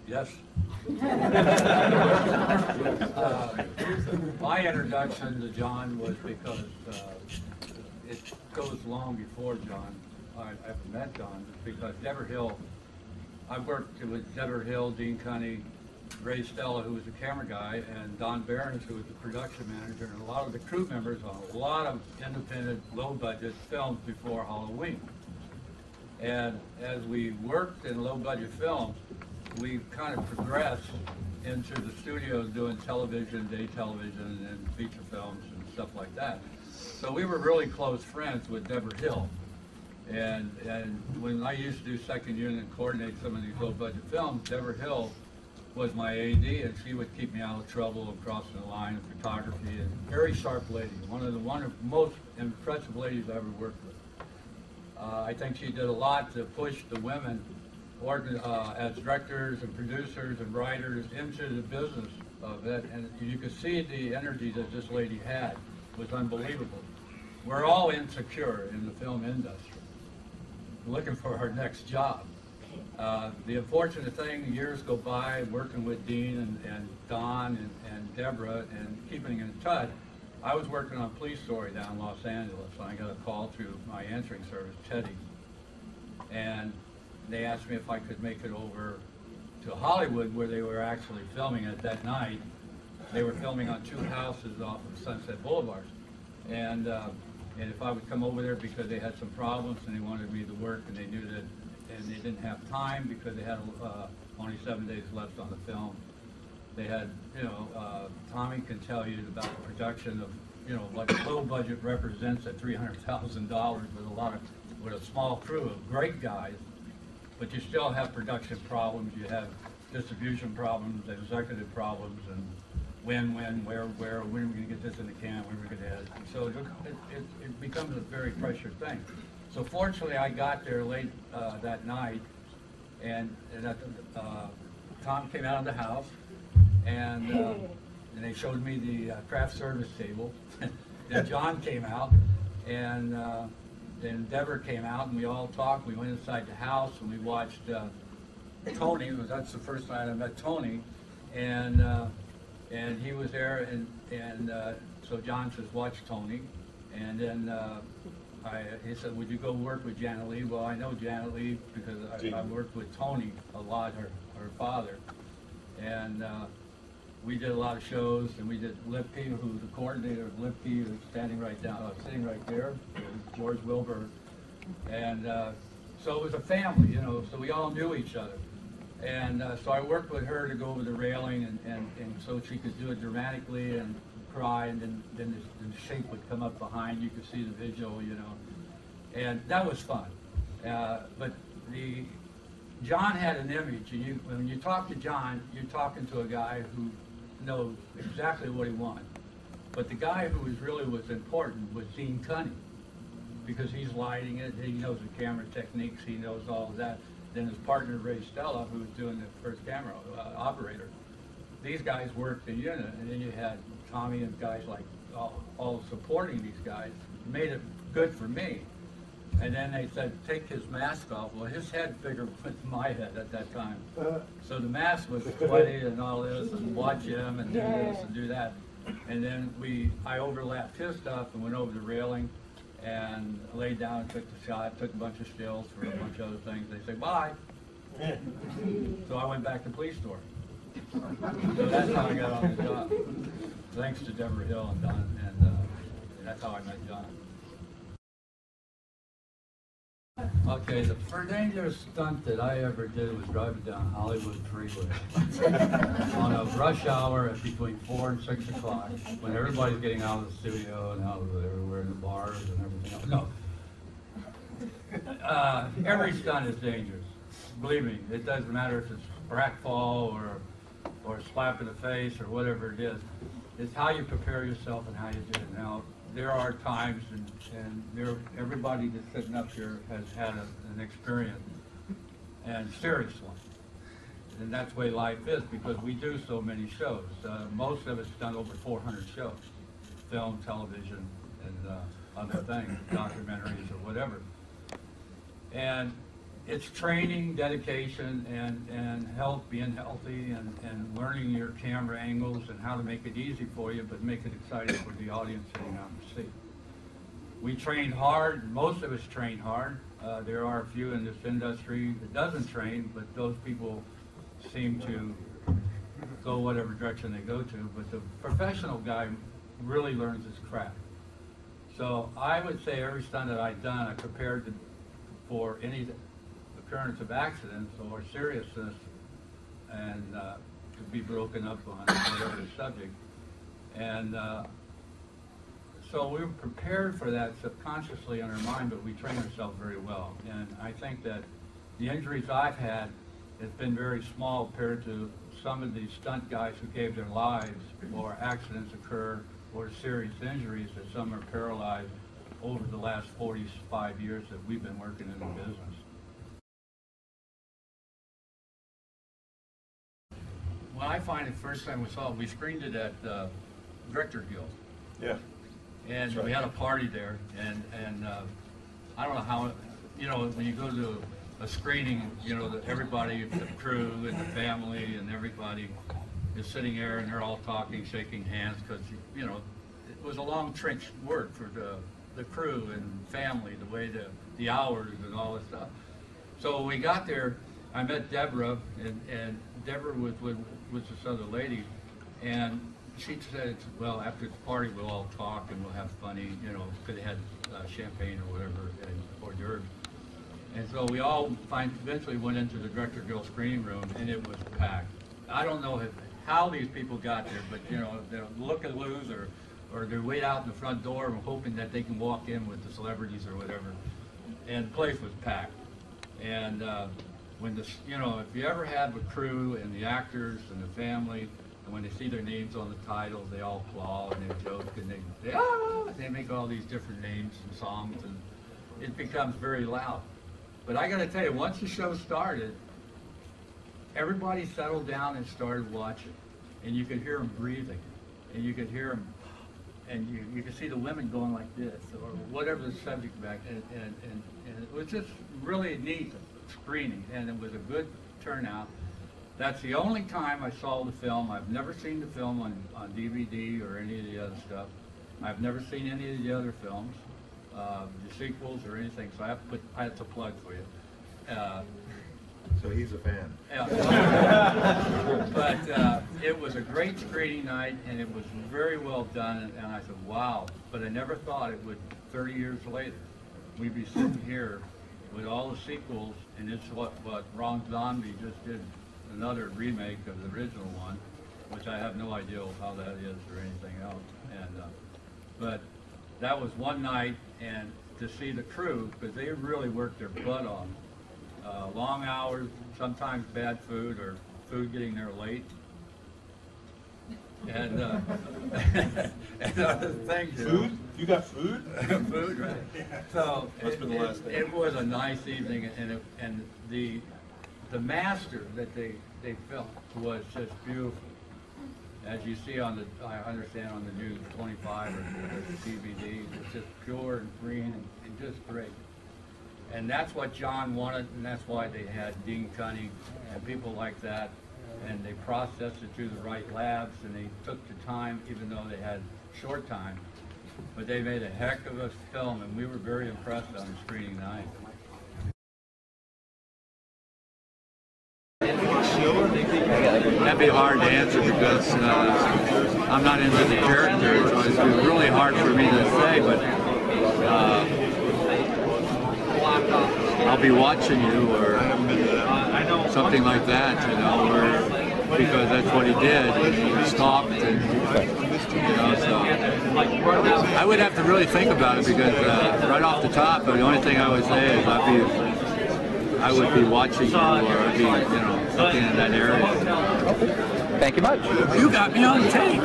Yes. My introduction to John was because it goes long before John. I ever met John, because Deborah Hill, I worked with Deborah Hill, Dean Cunny, Ray Stella, who was the camera guy, and Don Behrens, who was the production manager, and a lot of the crew members on a lot of independent, low-budget films before Halloween. And as we worked in low-budget films, we kind of progressed into the studios doing television, day television, and feature films and stuff like that. So we were really close friends with Deborah Hill. And when I used to do second unit and coordinate some of these low-budget films, Deborah Hill was my AD, and she would keep me out of trouble and crossing the line in photography. And very sharp lady, one of the most impressive ladies I ever worked with. I think she did a lot to push the women as directors and producers and writers into the business of it, and you could see the energy that this lady had was unbelievable. We're all insecure in the film industry, looking for our next job. The unfortunate thing, years go by working with Dean and Don and Deborah and keeping in touch. I was working on Police Story down in Los Angeles, and I got a call through my answering service, Teddy, and they asked me if I could make it over to Hollywood, where they were actually filming it that night. They were filming on 2 houses off of Sunset Boulevard, and if I would come over there because they had some problems and they wanted me to work, and they knew that, and they didn't have time because they had only 7 days left on the film. They had, Tommy can tell you about the production of, like a low budget represents at $300,000 with a small crew of great guys, but you still have production problems. You have distribution problems, executive problems, and when, where, when are we going to get this in the can, when are we going to edit? So it becomes a very pressured thing. So fortunately, I got there late that night, and Tom came out of the house, and they showed me the craft service table. Then John came out, and then Deborah came out, and we all talked. We went inside the house, and we watched Tony. That's the first night I met Tony, and he was there, and so John says, "Watch Tony," and then he said, "Would you go work with Janet Leigh?" Well, I know Janet Leigh because I worked with Tony a lot, her father, and we did a lot of shows, and we did Lipke, who was the coordinator of Lipke, who's standing right down, sitting right there, George Wilbur, and so it was a family, so we all knew each other, and so I worked with her to go over the railing, and so she could do it dramatically and cry, and then the shape would come up behind, you could see the visual, and that was fun, but John had an image, and when you talk to John, you're talking to a guy who knows exactly what he wanted. But the guy who was important was Dean Cunny, because he's lighting it, he knows the camera techniques, he knows all of that. Then his partner, Ray Stella, who was doing the first camera operator. These guys worked in unit, and then you had Tommy and guys like all supporting these guys. Made it good for me. And then they said, take his mask off. Well, his head figured with my head at that time. So the mask was sweaty and all this, and watch him and do this and do that. And then I overlapped his stuff and went over the railing and laid down and took the shot, took a bunch of stills for a bunch of other things. They said, bye. So I went back to Police Story. So that's how I got on the job. Thanks to Deborah Hill and Don, and that's how I met John. Okay, the first dangerous stunt that I ever did was driving down Hollywood Freeway on a rush hour at between 4 and 6 o'clock, when everybody's getting out of the studio and out of everywhere in the bars and everything else. No, every stunt is dangerous. Believe me, it doesn't matter if it's pratfall or a slap in the face or whatever it is. It's how you prepare yourself and how you do it. Now, there are times, and everybody that's sitting up here has had an experience, and serious one. And that's the way life is, because we do so many shows. Most of it's done over 400 shows, film, television, and other things, documentaries or whatever. And it's training, dedication, and health, being healthy, and learning your camera angles and how to make it easy for you, but make it exciting for the audience sitting on the seat. We train hard. Most of us train hard. There are a few in this industry that doesn't train, but those people seem to go whatever direction they go to. But the professional guy really learns his craft. So I would say every stunt that I've done, I prepared for any occurrence of accidents or seriousness, and to be broken up on whatever the subject. And so we were prepared for that subconsciously in our mind, but we train ourselves very well. And I think that the injuries I've had has been very small compared to some of these stunt guys who gave their lives, or accidents occur, or serious injuries that some are paralyzed over the last 45 years that we've been working in the business. When I find it, first time we saw it, we screened it at Director Guild. Yeah. And right. we had a party there, and I don't know how, when you go to a screening, everybody, the crew and the family and everybody is sitting there and they're all talking, shaking hands, because, it was a long trench work for the crew and family, the way the hours and all this stuff. So when we got there, I met Deborah, and Deborah was this other lady, and she said, well, after the party we'll all talk and we'll have funny, because they had champagne or whatever and hors d'oeuvres. And so we all eventually went into the Director Guild screening room, and it was packed. I don't know how these people got there, but they're look and lose, or they wait out in the front door and hoping that they can walk in with the celebrities or whatever. And the place was packed. And when if you ever have a crew and the actors and the family, and when they see their names on the titles, they all applaud and they joke and they make all these different names and songs, and it becomes very loud. But I got to tell you, once the show started, everybody settled down and started watching, and you could hear them breathing, and you could hear them, and you could see the women going like this, or whatever the subject back, and it was just really neat screening, and it was a good turnout. That's the only time I saw the film. I've never seen the film on DVD or any of the other stuff. I've never seen any of the other films, the sequels or anything, so I have to plug for you. So he's a fan. But it was a great screening night, and it was very well done, and I said, wow. But I never thought it would, 30 years later, we'd be sitting here with all the sequels, and it's what Ron Zombie just did, another remake of the original one, which I have no idea how that is or anything else. And but that was one night, and to see the crew, because they really worked their butt off. Long hours, sometimes bad food, or food getting there late. And and other things. Food? You got food? Food, right? So it was a nice evening, and the master that they filmed was just beautiful. As you see on I understand on the new 25 or DVD, it's just pure and green and just great. And that's what John wanted, and that's why they had Dean Cunning and people like that, and they processed it through the right labs, and they took the time, even though they had short time. But they made a heck of a film, and we were very impressed on the screening night. That'd be hard to answer because I'm not into the character, so it's really hard for me to say, but I'll be watching you or something like that, or because that's what he did. He stopped, and so I would have to really think about it because right off the top, the only thing I would say is I would be watching you, or I'd be, something in that area. Thank you much. You got me on tape.